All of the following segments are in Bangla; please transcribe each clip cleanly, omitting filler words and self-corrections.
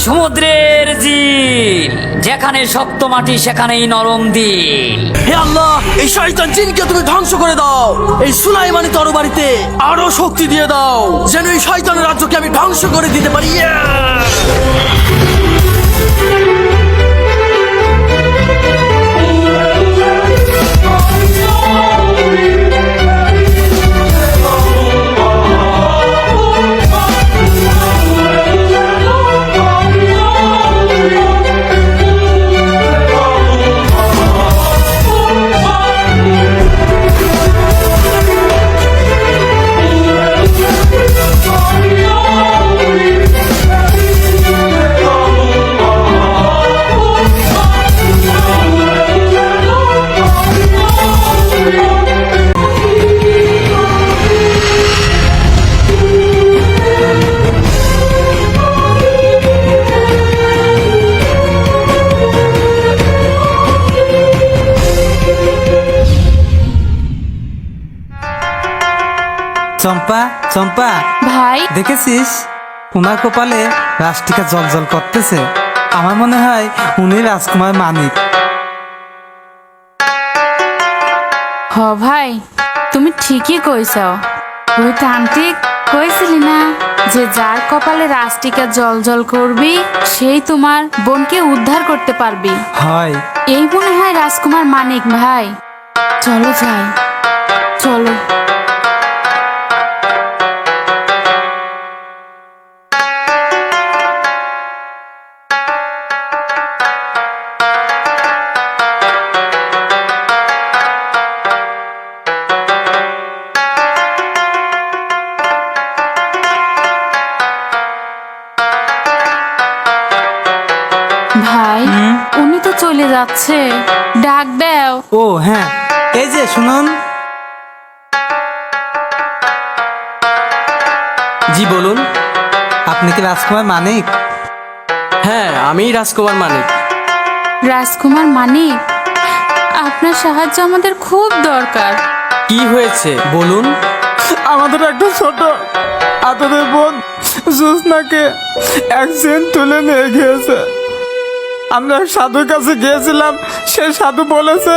সমুদ্রের জিন, যেখানে শক্ত মাটি সেখানেই নরম দিন। হে আল্লাহ, এই শয়তান জিনকে তুমি ধ্বংস করে দাও। এই সুলাইমানি তরবারিতে আরো শক্তি দিয়ে দাও, যেন এই শয়তানের রাজ্যকে আমি ধ্বংস করে দিতে পারি। চম্পা, চম্পা, ভাই, দেখেছিস উনার কপালে রাষ্ট্রিকা জল জল করতেছে। আমার মনে হয় উনি রাজকুমার মানিক। হ ভাই, তুমি ঠিকই কইছ। ওই তান্ত্রিক কইছিলি না যে যার কপালে রাষ্ট্রিকা জল জল করবি সেই তোমার বোনকে উদ্ধার করতে পারবি। হয়, এই মনে হয় রাজকুমার মানিক। ভাই চলো যাই, চলো। ভাই, উনি তো চলে যাচ্ছে, ডাক দাও। ও হ্যাঁ, এই যে শুনুন। জি বলুন। আপনি কি রাজকুমার মানিক? হ্যাঁ, আমি রাজকুমার মানিক। রাজকুমার মানিক, আপনার সাহায্য আমাদের খুব দরকার। কি হয়েছে বলুন। আমাদের একটা ছোট আদরের বোন জোসনাকে অ্যাক্সিডেন্ট তুলে নিয়ে গিয়েছে। আমরা সাধুর কাছে গিয়েছিলাম, সে সাধু বলেছে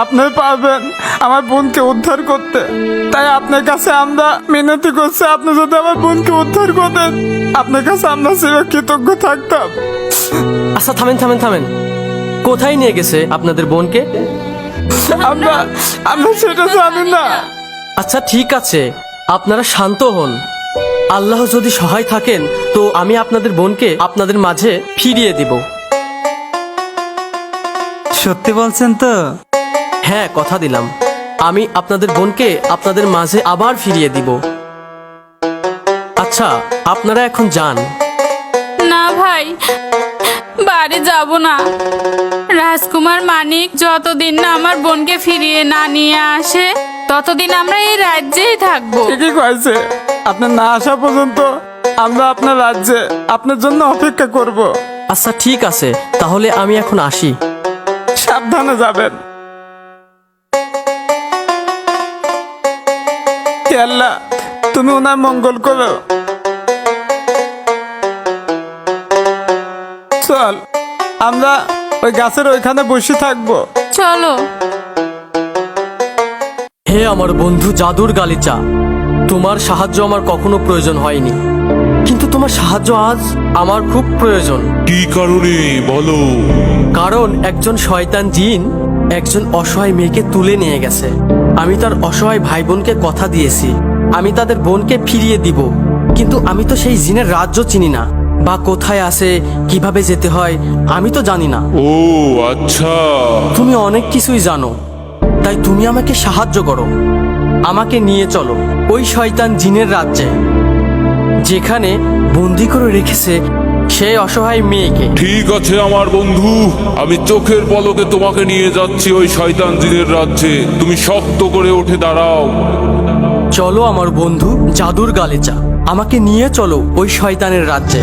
আপনি পারবেন আমার বোনকে উদ্ধার করতে। তাই আপনার কাছে আমরা মিনতি করছি, আপনি যদি আমার বোনকে উদ্ধার করতেন আপনার কাছে আমরা চিরকৃতজ্ঞ থাকতাম। আচ্ছা থামেন থামেন থামেন, কোথায় নিয়ে গেছে আপনাদের বোনকে? আমরা আমরা সেটা জানি না। আচ্ছা ঠিক আছে, আপনারা শান্ত হন। আল্লাহ যদি সহায় থাকেন তো আমি আপনাদের বোনকে আপনাদের মাঝে ফিরিয়ে দিব। সত্যি বলছেন তো? হ্যাঁ, কথা দিলাম, আমি আপনাদের বোনকে আপনাদের মাঝে আবার ফিরিয়ে দিব। আচ্ছা আপনারা এখন যান। না ভাই, বাড়ি যাব না। রাজকুমার মানিক যতদিন না আমার বোনকে ফিরিয়ে না নিয়ে আসে ততদিন আমরা এই রাজ্যেই থাকবো। ঠিকই কয়েছে, আপনার না আসা পর্যন্ত আমরা আপনার রাজ্যে আপনার জন্য অপেক্ষা করব। আচ্ছা ঠিক আছে, তাহলে আমি এখন আসি। সাবধানে যাবেন। হে আল্লাহ, তুমি ওনার মঙ্গল করো। চল আমরা ওই গাছের ওইখানে বসে থাকবো। চলো। হে আমার বন্ধু জাদুর গালিচা, তোমার সাহায্য আমার কখনো প্রয়োজন হয়নি, কিন্তু তোমার সাহায্য আজ আমার খুব প্রয়োজন। কি কারণে বলো? কারণ একজন শয়তান জিন একজন অসহায় মেয়েকে তুলে নিয়ে গেছে। আমি তার অসহায় ভাই বোনকে কথা দিয়েছি আমি তাদের বোনকে ফিরিয়ে দিব, কিন্তু আমি তো সেই জিনের রাজ্য চিনি না, বা কোথায় আছে, কিভাবে যেতে হয় আমি তো জানি না। ও আচ্ছা, তুমি অনেক কিছুই জানো, তাই তুমি আমাকে সাহায্য করো। আমাকে নিয়ে চলো ওই শয়তান জিনের রাজ্যে, যেখানে বন্দি করে রেখেছে সেই অসহায় মেয়েকে। ঠিক আছে আমার বন্ধু, আমি চোখের পলকে তোমাকে নিয়ে যাচ্ছি ওই শয়তান জিনের রাজ্যে। তুমি শক্ত করে উঠে দাঁড়াও। চলো আমার বন্ধু জাদুর গালিচা, আমাকে নিয়ে চলো ওই শয়তানের রাজ্যে।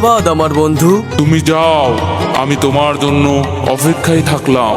ধন্যবাদ আমার বন্ধু। তুমি যাও, আমি তোমার জন্য অপেক্ষায় থাকলাম।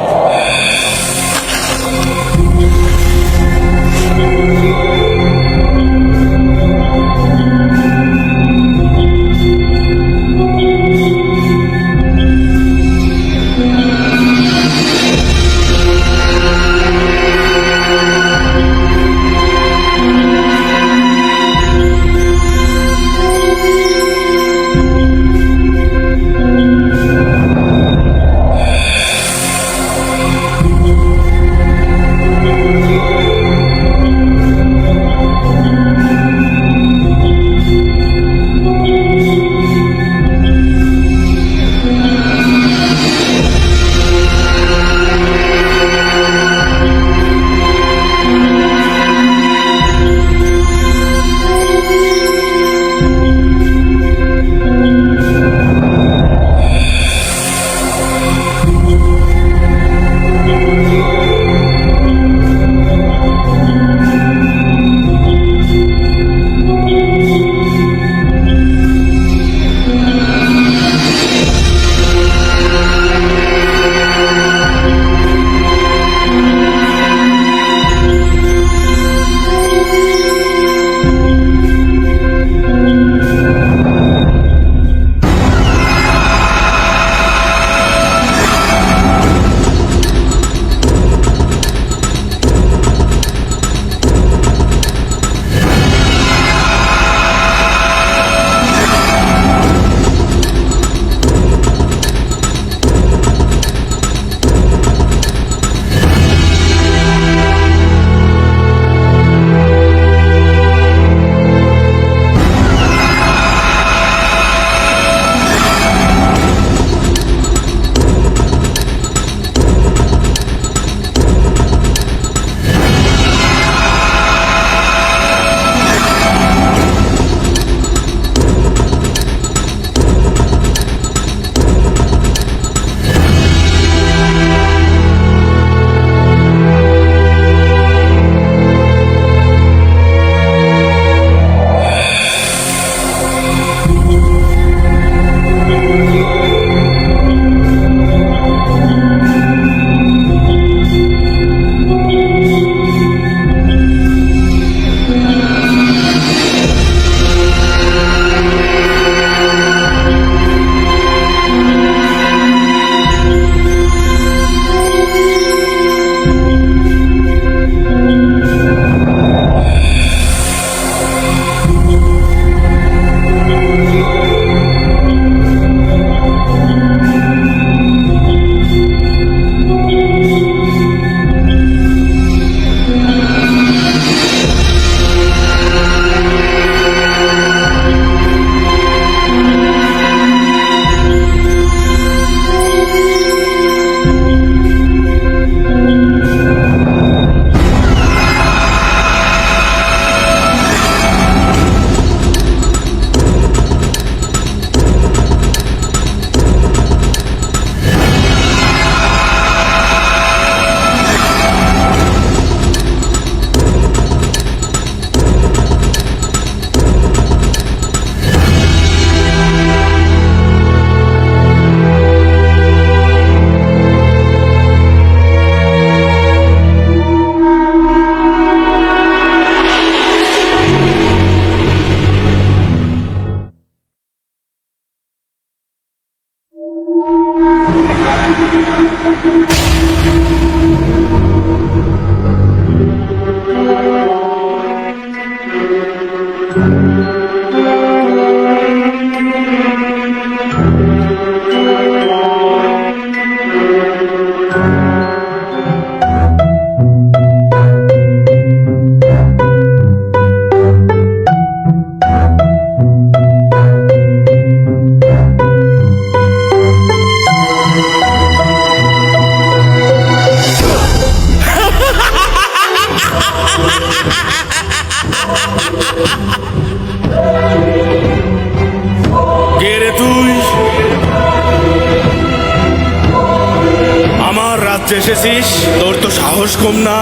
এসেছিস? তোর তো সাহস কম না।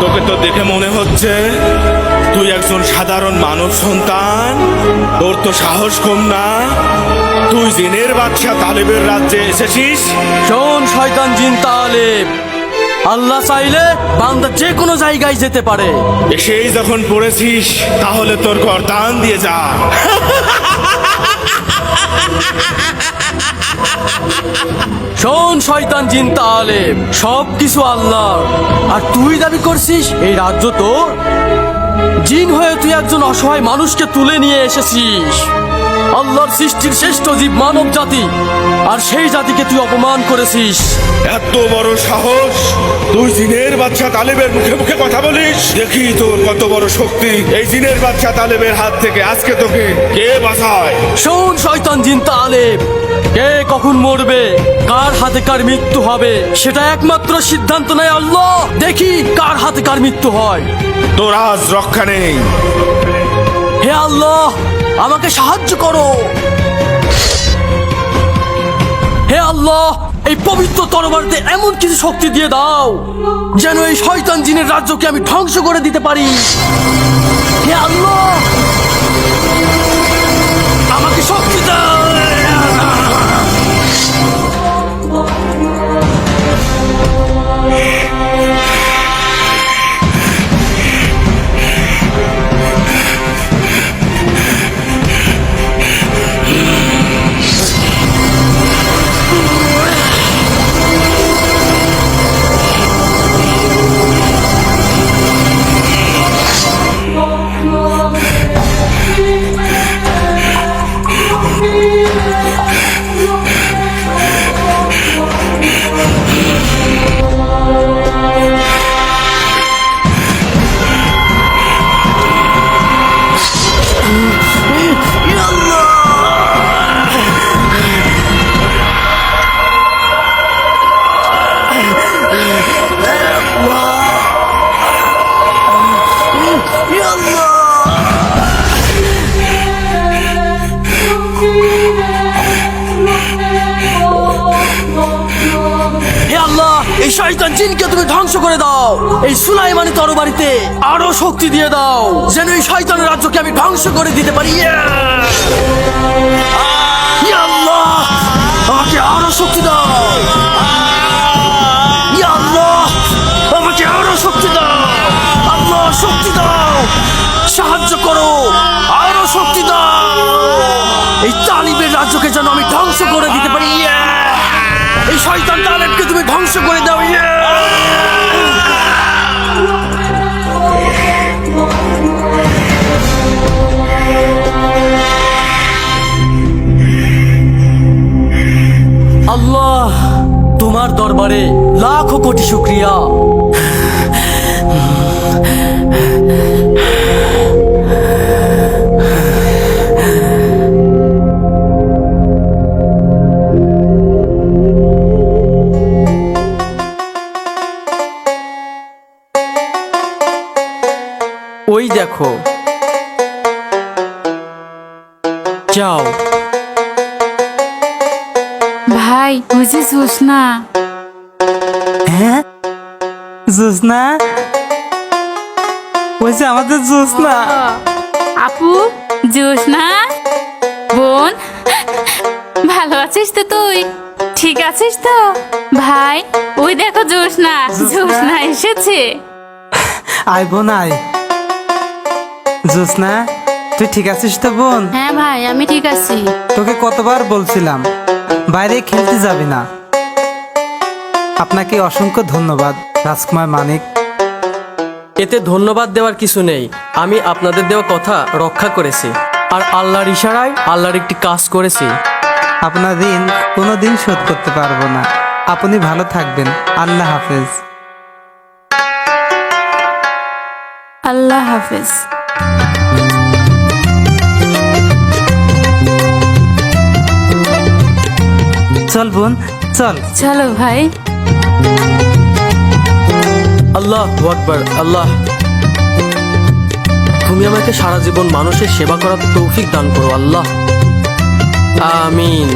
তোকে তো দেখে মনে হচ্ছে তুই একজন সাধারণ মানব সন্তান। তোর তো সাহস কম না। তুই জিনের বাদশা তালেবের রাজ্যে এসেছিস। শোন শয়তান জিন তালেব, আল্লাহ চাইলে বান্দা যে কোনো জায়গায় যেতে পারে। এসেই যখন পড়েছিস তাহলে তোর গর্দান দিয়ে যা। শোন শয়তান জিন তালেব, সব কিছু আল্লাহ, আর তুই দাবি করছিস এই রাজ্য তোর। জিন হয়ে তুই একজন অসহায় মানুষকে তুলে নিয়ে এসেছিস। আল্লাহর সৃষ্টির শ্রেষ্ঠ জীব মানব জাতি, আর সেই জাতিকে তুই অপমান করেছিস। এত বড় সাহস! তুই জিনের বাদশা তালেবের মুখে মুখে কথা বলিস। দেখি তোর কত বড় শক্তি। এই জিনের বাদশা তালেবের হাত থেকে আজকে তোকে কে বাঁচায়? শোন শয়তান জিন তালেব, কে কখন মরবে, কার হাতে কার মৃত্যু হবে, সেটা একমাত্র সিদ্ধান্ত নেয় আল্লাহ। দেখি কার হাতে কার মৃত্যু হয়। তোর আজ রক্ষা নেই। হে আল্লাহ, আমাকে সাহায্য করো। হে আল্লাহ, এই পবিত্র তরবারতে এমন কিছু শক্তি দিয়ে দাও যেন এই শয়তান জিনের রাজ্যকে আমি ধ্বংস করে দিতে পারি। হে আল্লাহ, আমাকে শক্তি দাও। এই শয়তান জিনকে তুমি ধ্বংস করে দাও। এই সুলাইমানি তরবারিতে আরো শক্তি দিয়ে দাও যেন এই শয়তানের রাজ্যকে আমি ধ্বংস করে দিতে পারি। ইয়া আল্লাহ, আমাকে আরো শক্তি দাও। ইয়া আল্লাহ, আমাকে আরো শক্তি দাও। আল্লাহ, শক্তি দাও, সাহায্য করো, আরো শক্তি দাও। এই তালিবের রাজ্যকে যেন আমি ধ্বংস করে দিতে পারি। এই শয়তান তালেবকে তুমি ধ্বংস করে দাও। আল্লাহ, তোমার দরবারে লাখো কোটি শুকরিয়া। ওই দেখো, যাও। ভাই ওই যে জোসনা। হ্যাঁ, জোসনা, ওই যে আমাদের জোসনা। আপু, জোসনা বোন, ভালো আছিস তো তুই? ঠিক আছিস তো? ভাই ওই দেখো জোসনা, জোসনা এসেছে। আয় বোন আয়। জোসনা, তুই ঠিক আছিস তো বোন? হ্যাঁ ভাই, আমি ঠিক আছি। তোকে কতবার বলছিলাম বাইরে খেলতে যাবি না। আপনাকে অসংখ্য ধন্যবাদ রাজকুমার মানিক। এতে ধন্যবাদ দেওয়ার কিছু নেই। আমি আপনাদের দেওয়া কথা রক্ষা করেছি, আর আল্লাহর ইশারায় আল্লাহর একটি কাজ করেছি। আপনার ঋণ কোনোদিন শোধ করতে পারবো না। আপনি ভালো থাকবেন। আল্লাহ হাফেজ। আল্লাহ হাফেজ। চল বোন, চল। চলো ভাই। আল্লাহ আকবার। আল্লাহ, তুমি আমাকে সারা জীবন মানুষের সেবা করার তৌফিক দান করো আল্লাহ। আমিন।